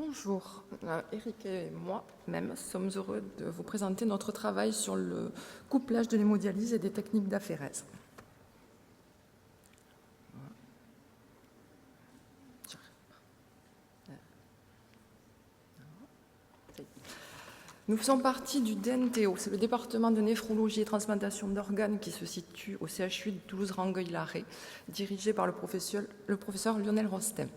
Bonjour, Eric et moi-même sommes heureux de vous présenter notre travail sur le couplage de l'hémodialyse et des techniques d'aphérèse. Nous faisons partie du DNTO, c'est le département de néphrologie et transplantation d'organes qui se situe au CHU de Toulouse-Rangueil-Larrey, dirigé par le professeur Lionel Rostem,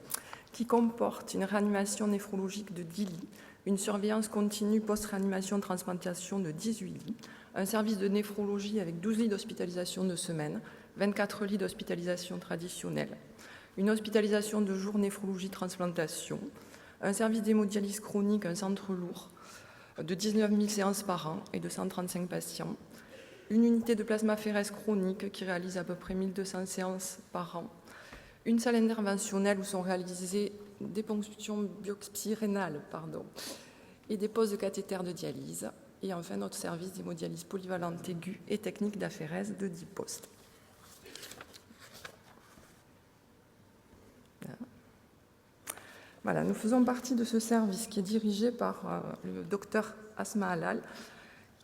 qui comporte une réanimation néphrologique de 10 lits, une surveillance continue post-réanimation transplantation de 18 lits, un service de néphrologie avec 12 lits d'hospitalisation de semaine, 24 lits d'hospitalisation traditionnelle, une hospitalisation de jour néphrologie transplantation, un service d'hémodialyse chronique, un centre lourd, de 19 000 séances par an et de 135 patients, une unité de plasmaphérèse chronique qui réalise à peu près 1200 séances par an, une salle interventionnelle où sont réalisées des ponctions biopsies rénales et des poses de cathéter de dialyse, et enfin notre service d'hémodialyse polyvalente aiguë et technique d'aphérèse de 10 postes. Voilà, nous faisons partie de ce service qui est dirigé par le docteur Asma Halal,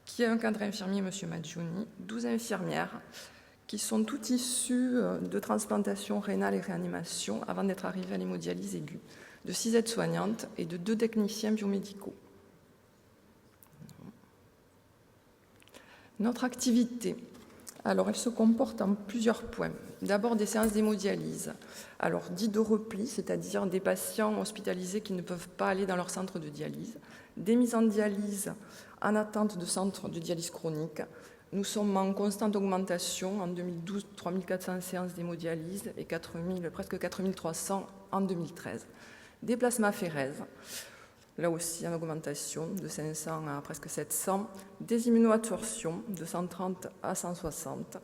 qui est un cadre infirmier, M. Madjouni, 12 infirmières qui sont toutes issues de transplantation rénale et réanimation avant d'être arrivées à l'hémodialyse aiguë, de 6 aides-soignantes et de 2 techniciens biomédicaux. Notre activité, alors elle se comporte en plusieurs points. D'abord des séances d'hémodialyse, alors dites de repli, c'est-à-dire des patients hospitalisés qui ne peuvent pas aller dans leur centre de dialyse, des mises en dialyse en attente de centre de dialyse chronique. Nous sommes en constante augmentation, en 2012, 3400 séances d'hémodialyse et presque 4300 en 2013. Des plasmaphérèses, là aussi en augmentation de 500 à presque 700, des immunoabsorptions de 130 à 160.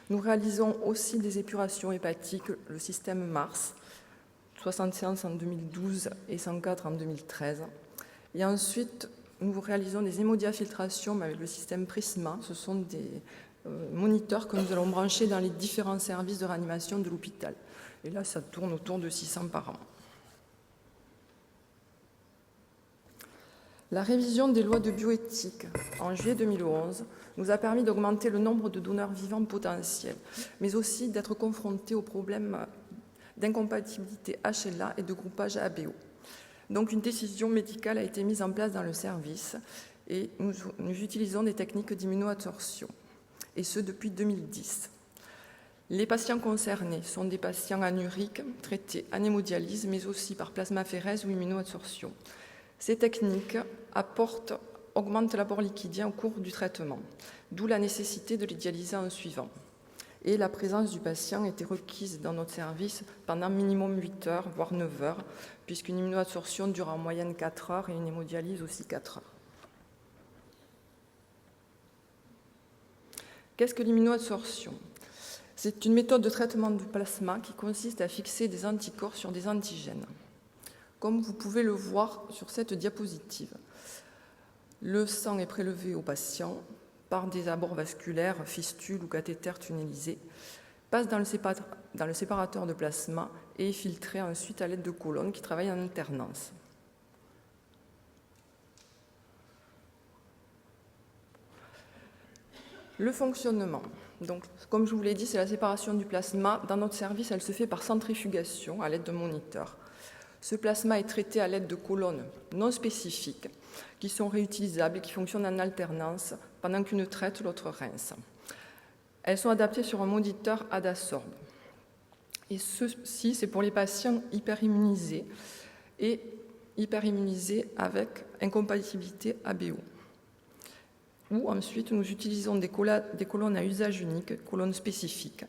Nous réalisons aussi des épurations hépatiques, le système Mars, 60 séances en 2012 et 104 en 2013. Et ensuite, nous réalisons des hémodiafiltrations avec le système Prisma. Ce sont des moniteurs que nous allons brancher dans les différents services de réanimation de l'hôpital. Et là, ça tourne autour de 600 par an. La révision des lois de bioéthique en juillet 2011 nous a permis d'augmenter le nombre de donneurs vivants potentiels, mais aussi d'être confrontés aux problèmes d'incompatibilité HLA et de groupage ABO. Donc une décision médicale a été mise en place dans le service et nous utilisons des techniques d'immunoabsorption, et ce depuis 2010. Les patients concernés sont des patients anuriques traités en hémodialyse, mais aussi par plasmaphérèse ou immunoabsorption. Ces techniques augmentent l'apport liquidien au cours du traitement, d'où la nécessité de les dialyser en suivant. Et la présence du patient était requise dans notre service pendant minimum 8 heures, voire 9 heures, puisqu'une immunoabsorption dure en moyenne 4 heures et une hémodialyse aussi 4 heures. Qu'est-ce que l'immunoabsorption ? C'est une méthode de traitement du plasma qui consiste à fixer des anticorps sur des antigènes. Comme vous pouvez le voir sur cette diapositive, le sang est prélevé au patient par des abords vasculaires, fistules ou cathéters tunnelisés, passe dans le séparateur de plasma et est filtré ensuite à l'aide de colonnes qui travaillent en alternance. Le fonctionnement. Donc, comme je vous l'ai dit, c'est la séparation du plasma. Dans notre service, elle se fait par centrifugation à l'aide de moniteurs. Ce plasma est traité à l'aide de colonnes non spécifiques qui sont réutilisables et qui fonctionnent en alternance pendant qu'une traite, l'autre rince. Elles sont adaptées sur un moniteur Adasorb. Et ceci, c'est pour les patients hyperimmunisés et hyperimmunisés avec incompatibilité ABO. Ou ensuite, nous utilisons des colonnes à usage unique, colonnes spécifiques.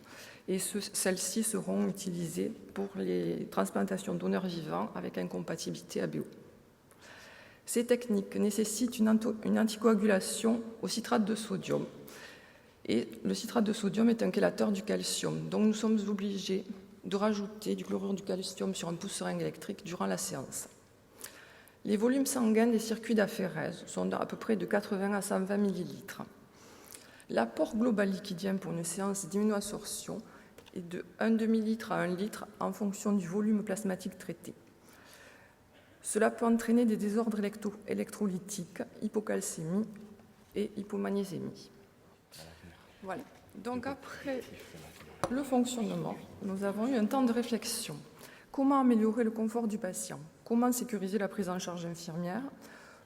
Et celles-ci seront utilisées pour les transplantations de donneurs vivants avec incompatibilité ABO. Ces techniques nécessitent une anticoagulation au citrate de sodium. Et le citrate de sodium est un chélateur du calcium. Donc nous sommes obligés de rajouter du chlorure du calcium sur un pousse-seringue électrique durant la séance. Les volumes sanguins des circuits d'aphérèse sont à peu près de 80 à 120 millilitres. L'apport global liquidien pour une séance d'immunoabsorption est de 1 demi-litre à 1 litre en fonction du volume plasmatique traité. Cela peut entraîner des désordres électrolytiques, hypocalcémie et hypomagnésémie. Voilà. Donc après le fonctionnement, nous avons eu un temps de réflexion. Comment améliorer le confort du patient? Comment sécuriser la prise en charge infirmière?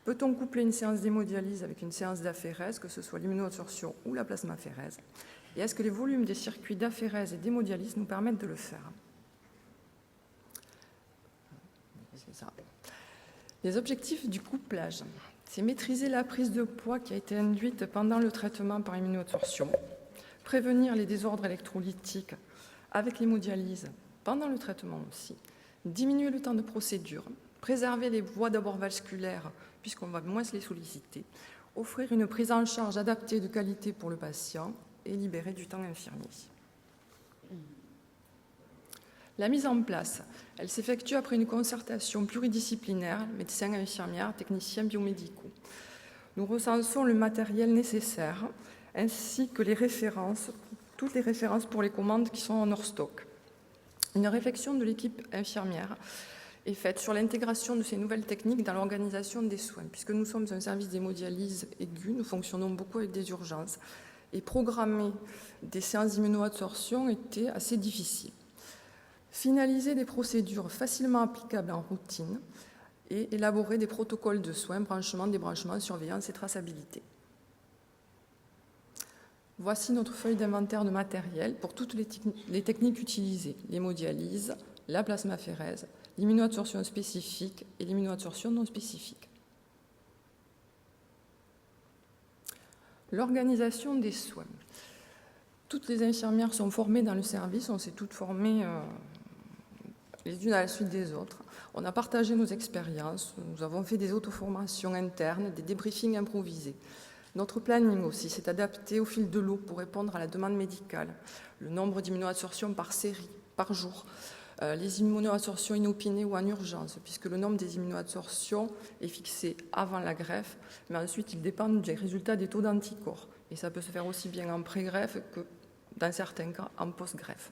Peut-on coupler une séance d'hémodialyse avec une séance d'aphérèse, que ce soit l'immunoabsorption ou la plasmaphérèse? Et est-ce que les volumes des circuits d'aphérèse et d'hémodialyse nous permettent de le faire? C'est ça. Les objectifs du couplage, c'est maîtriser la prise de poids qui a été induite pendant le traitement par immunoabsorption, prévenir les désordres électrolytiques avec l'hémodialyse pendant le traitement aussi, diminuer le temps de procédure, préserver les voies d'abord vasculaires puisqu'on va moins les solliciter, offrir une prise en charge adaptée de qualité pour le patient et libérer du temps infirmier. La mise en place, elle s'effectue après une concertation pluridisciplinaire, médecins, infirmières, techniciens biomédicaux. Nous recensons le matériel nécessaire ainsi que les références, toutes les références pour les commandes qui sont en hors stock. Une réflexion de l'équipe infirmière est faite sur l'intégration de ces nouvelles techniques dans l'organisation des soins. Puisque nous sommes un service d'hémodialyse aiguë, nous fonctionnons beaucoup avec des urgences et programmer des séances d'immunoabsorption était assez difficile. Finaliser des procédures facilement applicables en routine et élaborer des protocoles de soins, branchement, débranchement, surveillance et traçabilité. Voici notre feuille d'inventaire de matériel pour toutes les techniques utilisées, l'hémodialyse, la plasmaphérèse, l'immunoabsorption spécifique et l'immunoabsorption non spécifique. L'organisation des soins. Toutes les infirmières sont formées dans le service, on s'est toutes formées les unes à la suite des autres. On a partagé nos expériences, nous avons fait des auto-formations internes, des débriefings improvisés. Notre planning aussi s'est adapté au fil de l'eau pour répondre à la demande médicale. Le nombre d'immunoabsorptions par série, par jour. Les immunoabsorptions inopinées ou en urgence, puisque le nombre des immunoabsorptions est fixé avant la greffe, mais ensuite il dépend des résultats des taux d'anticorps. Et ça peut se faire aussi bien en pré-greffe que, dans certains cas, en post-greffe.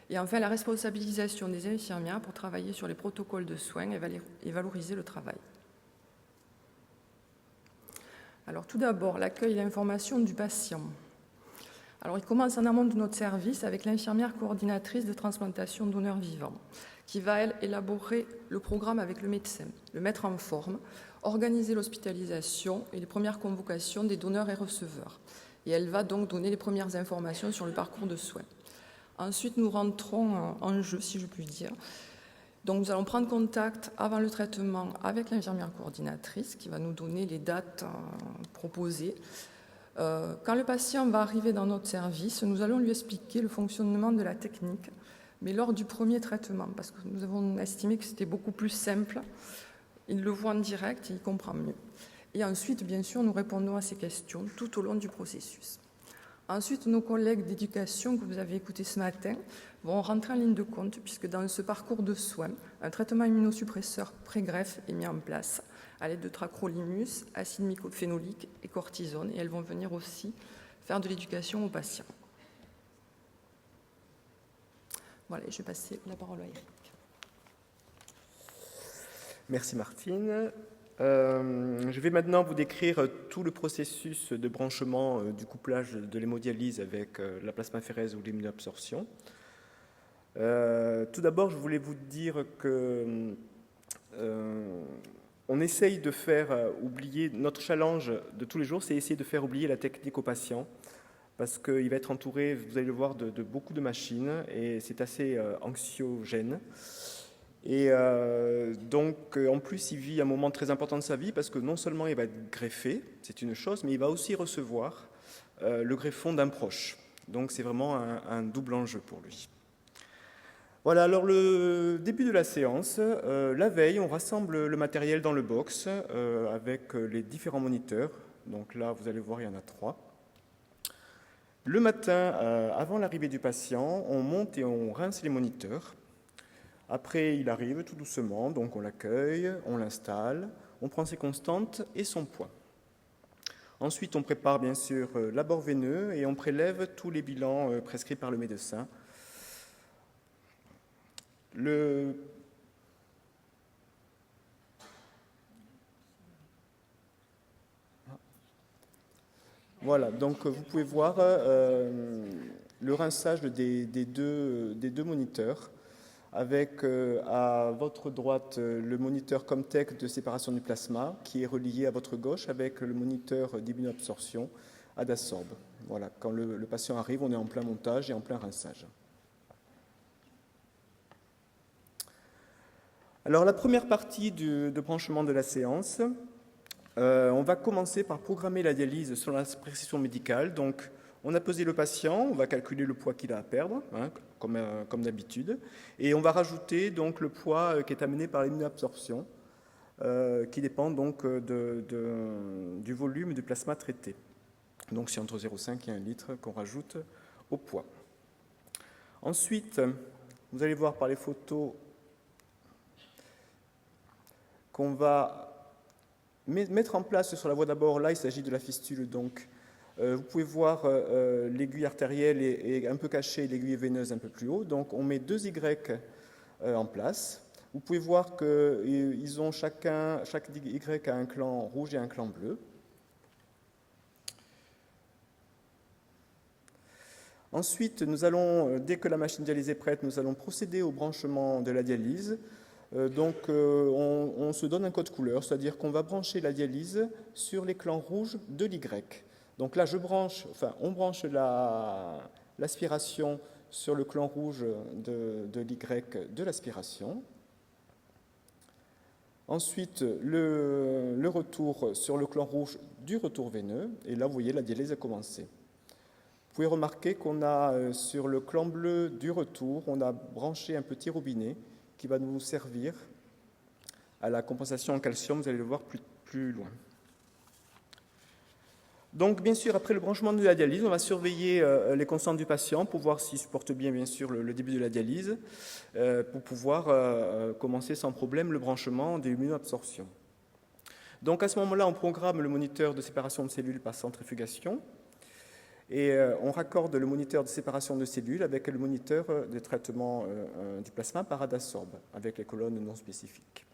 Et enfin, la responsabilisation des infirmières pour travailler sur les protocoles de soins et valoriser le travail. Alors tout d'abord, l'accueil et l'information du patient. Alors il commence en amont de notre service avec l'infirmière coordinatrice de transplantation donneur vivant, qui va, elle, élaborer le programme avec le médecin, le mettre en forme, organiser l'hospitalisation et les premières convocations des donneurs et receveurs. Et elle va donc donner les premières informations sur le parcours de soins. Ensuite, nous rentrons en jeu, si je puis dire. Donc, nous allons prendre contact avant le traitement avec l'infirmière coordinatrice qui va nous donner les dates proposées. Quand le patient va arriver dans notre service, nous allons lui expliquer le fonctionnement de la technique, mais lors du premier traitement, parce que nous avons estimé que c'était beaucoup plus simple. Il le voit en direct et il comprend mieux. Et ensuite, bien sûr, nous répondons à ses questions tout au long du processus. Ensuite, nos collègues d'éducation que vous avez écoutés ce matin vont rentrer en ligne de compte puisque dans ce parcours de soins, un traitement immunosuppresseur pré-greffe est mis en place à l'aide de tracrolimus, acide mycophénolique et cortisone. Et elles vont venir aussi faire de l'éducation aux patients. Voilà, je vais passer la parole à Eric. Merci Martine. Je vais maintenant vous décrire tout le processus de branchement du couplage de l'hémodialyse avec la plasmaphérèse ou l'immunoabsorption. Tout d'abord, je voulais vous dire que on essaye de faire oublier, notre challenge de tous les jours, c'est essayer de faire oublier la technique au patient, parce qu'il va être entouré, vous allez le voir, de beaucoup de machines, et c'est assez anxiogène. Et donc, en plus, il vit un moment très important de sa vie parce que non seulement il va être greffé, c'est une chose, mais il va aussi recevoir le greffon d'un proche. Donc, c'est vraiment un double enjeu pour lui. Voilà, alors le début de la séance, la veille, on rassemble le matériel dans le box avec les différents moniteurs. Donc là, vous allez voir, il y en a 3. Le matin, avant l'arrivée du patient, on monte et on rince les moniteurs. Après, il arrive tout doucement, donc on l'accueille, on l'installe, on prend ses constantes et son poids. Ensuite, on prépare bien sûr l'abord veineux et on prélève tous les bilans prescrits par le médecin. Voilà, donc vous pouvez voir le rinçage des deux moniteurs, avec à votre droite le moniteur Comtech de séparation du plasma, qui est relié à votre gauche avec le moniteur d'immunoabsorption Adasorb. Voilà, quand le patient arrive, on est en plein montage et en plein rinçage. Alors la première partie de branchement de la séance, on va commencer par programmer la dialyse selon la prescription médicale. Donc on a pesé le patient, on va calculer le poids qu'il a à perdre, hein, comme d'habitude, et on va rajouter donc le poids qui est amené par l'immunoabsorption, qui dépend donc du volume du plasma traité. Donc c'est entre 0,5 et 1 litre qu'on rajoute au poids. Ensuite, vous allez voir par les photos qu'on va mettre en place sur la voie d'abord. Là, il s'agit de la fistule. Donc, vous pouvez voir l'aiguille artérielle est un peu cachée, l'aiguille veineuse un peu plus haut. Donc, on met 2 Y en place. Vous pouvez voir qu'ils ont chaque Y a un clan rouge et un clan bleu. Ensuite, nous allons, dès que la machine dialyse est prête, nous allons procéder au branchement de la dialyse. On se donne un code couleur, c'est-à-dire qu'on va brancher la dialyse sur les clans rouges de l'Y. Donc là, on branche l'aspiration sur le clan rouge de l'Y de l'aspiration. Ensuite, le retour sur le clan rouge du retour veineux. Et là, vous voyez, la dialyse a commencé. Vous pouvez remarquer qu'on a, sur le clan bleu du retour, on a branché un petit robinet qui va nous servir à la compensation en calcium, vous allez le voir plus loin. Donc, bien sûr, après le branchement de la dialyse, on va surveiller les constantes du patient pour voir s'il supporte bien sûr, le début de la dialyse, pour pouvoir commencer sans problème le branchement de l'immunoabsorption. Donc, à ce moment-là, on programme le moniteur de séparation de cellules par centrifugation et on raccorde le moniteur de séparation de cellules avec le moniteur de traitement du plasma par Adasorb, avec les colonnes non spécifiques.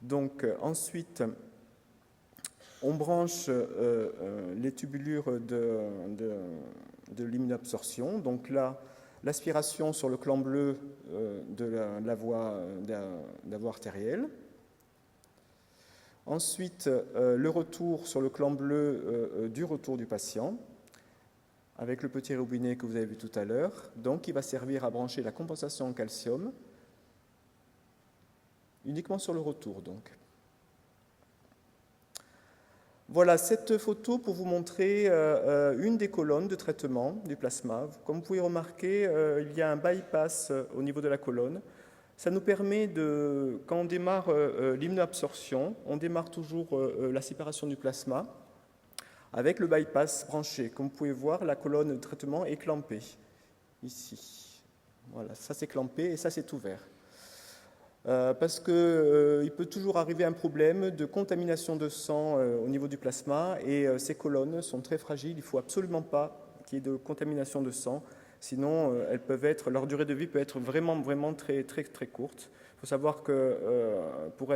Donc, ensuite, on branche les tubulures de l'immunoabsorption. Donc là, l'aspiration sur le clan bleu de la voie artérielle. Ensuite, le retour sur le clan bleu du retour du patient, avec le petit robinet que vous avez vu tout à l'heure. Donc, il va servir à brancher la compensation en calcium, uniquement sur le retour, donc. Voilà cette photo pour vous montrer une des colonnes de traitement du plasma. Comme vous pouvez remarquer, il y a un bypass au niveau de la colonne. Ça nous permet quand on démarre l'immunoabsorption, on démarre toujours la séparation du plasma avec le bypass branché. Comme vous pouvez voir, la colonne de traitement est clampée, ici. Voilà, ça c'est clampé et ça c'est ouvert. Parce qu'il peut toujours arriver un problème de contamination de sang au niveau du plasma et ces colonnes sont très fragiles, il ne faut absolument pas qu'il y ait de contamination de sang, sinon leur durée de vie peut être vraiment très courte. Il faut savoir que pour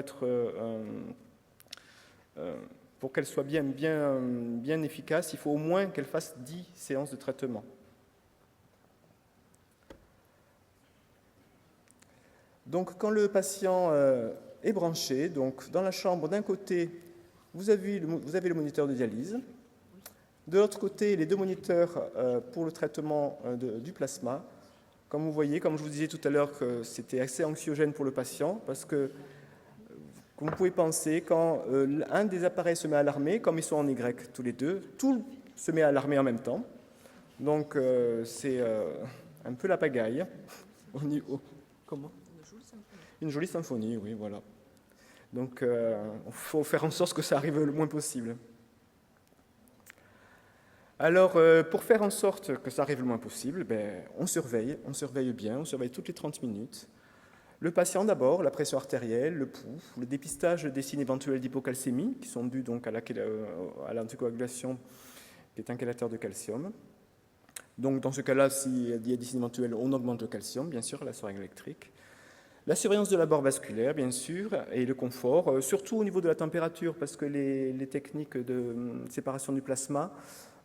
qu'elle soit bien efficace, il faut au moins qu'elle fasse 10 séances de traitement. Donc, quand le patient est branché, donc dans la chambre, d'un côté, vous avez le moniteur de dialyse. De l'autre côté, les 2 moniteurs pour le traitement du plasma. Comme vous voyez, comme je vous disais tout à l'heure, que c'était assez anxiogène pour le patient, parce que, comme vous pouvez penser, quand un des appareils se met à alarmer, comme ils sont en Y tous les deux, tout se met à alarmer en même temps. Donc, c'est un peu la pagaille. Comment ? Une jolie symphonie, oui, voilà. Donc, il faut faire en sorte que ça arrive le moins possible. Alors, pour faire en sorte que ça arrive le moins possible, on surveille bien, on surveille toutes les 30 minutes. Le patient d'abord, la pression artérielle, le pouls, le dépistage des signes éventuels d'hypocalcémie, qui sont dus donc à l'anticoagulation, qui est un chélateur de calcium. Donc, dans ce cas-là, s'il y a des signes éventuels, on augmente le calcium, bien sûr, à la seringue électrique. La surveillance de la barre vasculaire, bien sûr, et le confort, surtout au niveau de la température, parce que les techniques de séparation du plasma,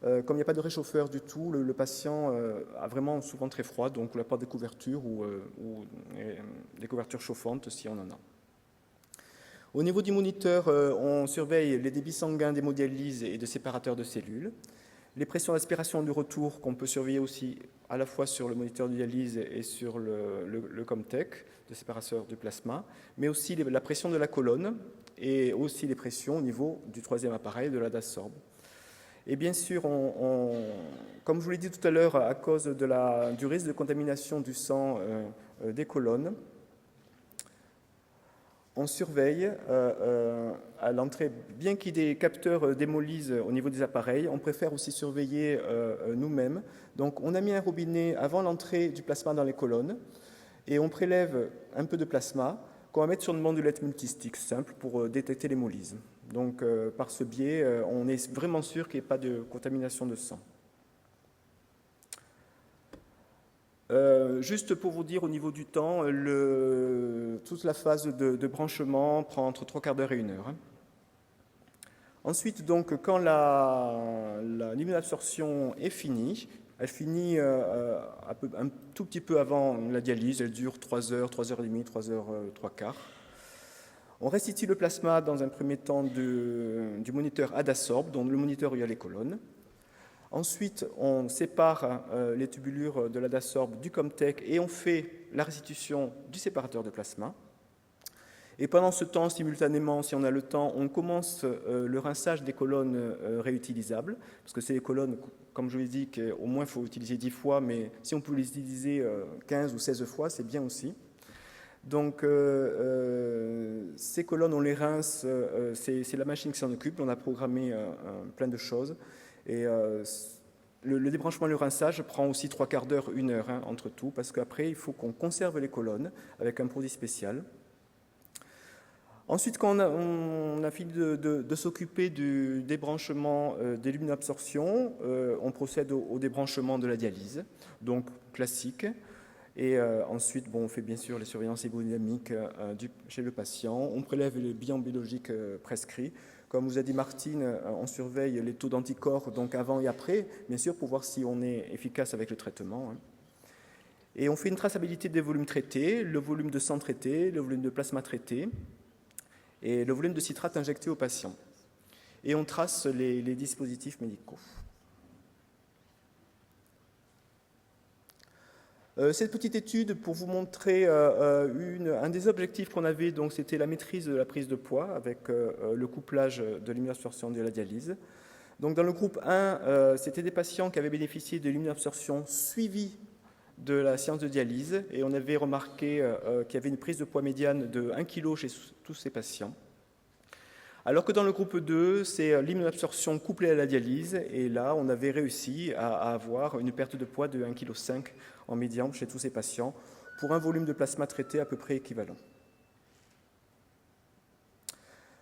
comme il n'y a pas de réchauffeur du tout, le patient a vraiment souvent très froid, donc il n'a pas de couverture ou des couvertures chauffantes si on en a. Au niveau du moniteur, on surveille les débits sanguins d'hémodialyse et de séparateurs de cellules, les pressions d'aspiration du retour qu'on peut surveiller aussi à la fois sur le moniteur de dialyse et sur le Comtech de séparation du plasma, mais aussi la pression de la colonne et aussi les pressions au niveau du troisième appareil, de la Dasorb. Et bien sûr, comme je vous l'ai dit tout à l'heure, à cause du risque de contamination du sang des colonnes, on surveille à l'entrée, bien qu'il y ait des capteurs d'hémolyse au niveau des appareils, on préfère aussi surveiller nous-mêmes. Donc on a mis un robinet avant l'entrée du plasma dans les colonnes et on prélève un peu de plasma qu'on va mettre sur une bandulette multistick simple pour détecter l'hémolyse. Donc par ce biais, on est vraiment sûr qu'il n'y ait pas de contamination de sang. Juste pour vous dire au niveau du temps, toute la phase de branchement prend entre 3 quarts d'heure et 1 heure. Ensuite, donc, quand l'immunoabsorption est finie, elle finit un tout petit peu avant la dialyse, elle dure 3 heures, 3 heures et demie, 3 heures, 3 quarts. On restitue le plasma dans un premier temps du moniteur à Dasorb, dont le moniteur où il y a les colonnes. Ensuite, on sépare les tubulures de la Dasorb du Comtech et on fait la restitution du séparateur de plasma. Et pendant ce temps, simultanément, si on a le temps, on commence le rinçage des colonnes réutilisables, parce que c'est des colonnes, comme je vous l'ai dit, qu'au moins il faut utiliser 10 fois, mais si on peut les utiliser 15 ou 16 fois, c'est bien aussi. Donc, ces colonnes, on les rince, c'est la machine qui s'en occupe, on a programmé plein de choses. Et le débranchement et le rinçage prend aussi 3 quarts d'heure, 1 heure entre tout, parce qu'après, il faut qu'on conserve les colonnes avec un produit spécial. Ensuite, quand on a fini de s'occuper du débranchement de l'immunoabsorption, on procède au débranchement de la dialyse, donc classique. Et ensuite, on fait bien sûr les surveillances hémodynamiques chez le patient. On prélève les bilans biologiques prescrits. Comme vous a dit Martine, on surveille les taux d'anticorps, donc avant et après, bien sûr, pour voir si on est efficace avec le traitement. Et on fait une traçabilité des volumes traités, le volume de sang traité, le volume de plasma traité et le volume de citrate injecté au patient. Et on trace les dispositifs médicaux. Cette petite étude, pour vous montrer un des objectifs qu'on avait, donc c'était la maîtrise de la prise de poids avec le couplage de l'immunoabsorption de la dialyse. Donc dans le groupe 1, c'était des patients qui avaient bénéficié de l'immunoabsorption suivie de la séance de dialyse et on avait remarqué qu'il y avait une prise de poids médiane de 1 kg chez tous ces patients. Alors que dans le groupe 2, c'est l'immunoabsorption couplée à la dialyse et là, on avait réussi à avoir une perte de poids de 1,5 kg en médiane chez tous ces patients pour un volume de plasma traité à peu près équivalent.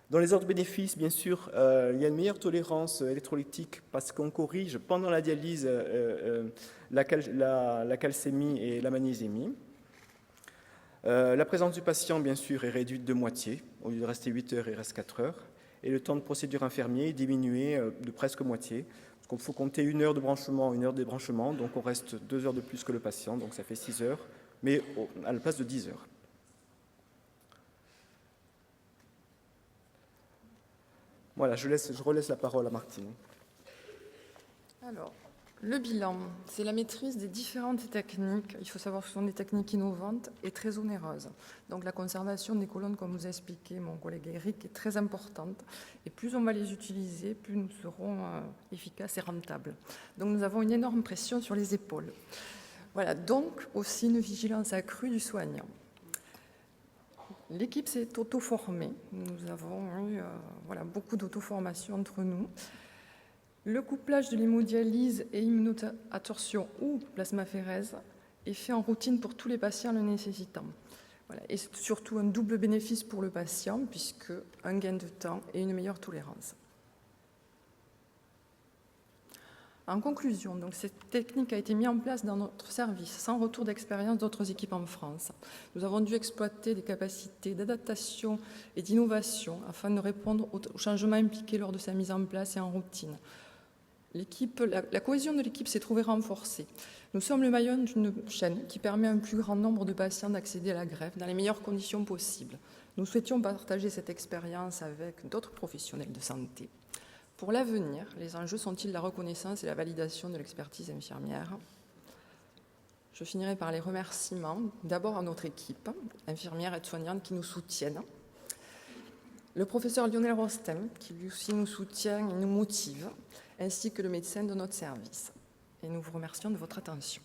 Dans les autres bénéfices, bien sûr, il y a une meilleure tolérance électrolytique parce qu'on corrige pendant la dialyse la calcémie et la magnésémie. La présence du patient, bien sûr, est réduite de moitié. Au lieu de rester 8 heures, il reste 4 heures. Et le temps de procédure infirmier est diminué de presque moitié. Parce qu'il faut compter 1 heure de branchement, 1 heure de débranchement. Donc on reste 2 heures de plus que le patient, donc ça fait 6 heures, mais à la place de 10 heures. Voilà, je relaisse la parole à Martine. Alors, le bilan, c'est la maîtrise des différentes techniques. Il faut savoir que ce sont des techniques innovantes et très onéreuses. Donc la conservation des colonnes, comme vous a expliqué mon collègue Eric, est très importante. Et plus on va les utiliser, plus nous serons efficaces et rentables. Donc nous avons une énorme pression sur les épaules. Voilà, donc aussi une vigilance accrue du soignant. L'équipe s'est auto-formée. Nous avons eu beaucoup d'auto-formation entre nous. Le couplage de l'hémodialyse et immunoabsorption ou plasmaphérèse est fait en routine pour tous les patients le nécessitant. Voilà. Et c'est surtout un double bénéfice pour le patient, puisque un gain de temps et une meilleure tolérance. En conclusion, donc, cette technique a été mise en place dans notre service sans retour d'expérience d'autres équipes en France. Nous avons dû exploiter des capacités d'adaptation et d'innovation afin de répondre aux changements impliqués lors de sa mise en place et en routine. La cohésion de l'équipe s'est trouvée renforcée. Nous sommes le maillon d'une chaîne qui permet à un plus grand nombre de patients d'accéder à la greffe dans les meilleures conditions possibles. Nous souhaitions partager cette expérience avec d'autres professionnels de santé. Pour l'avenir, les enjeux sont-ils la reconnaissance et la validation de l'expertise infirmière? Je finirai par les remerciements, d'abord à notre équipe, infirmières et aides-soignantes qui nous soutiennent, le professeur Lionel Rostem, qui lui aussi nous soutient et nous motive, ainsi que le médecin de notre service. Et nous vous remercions de votre attention.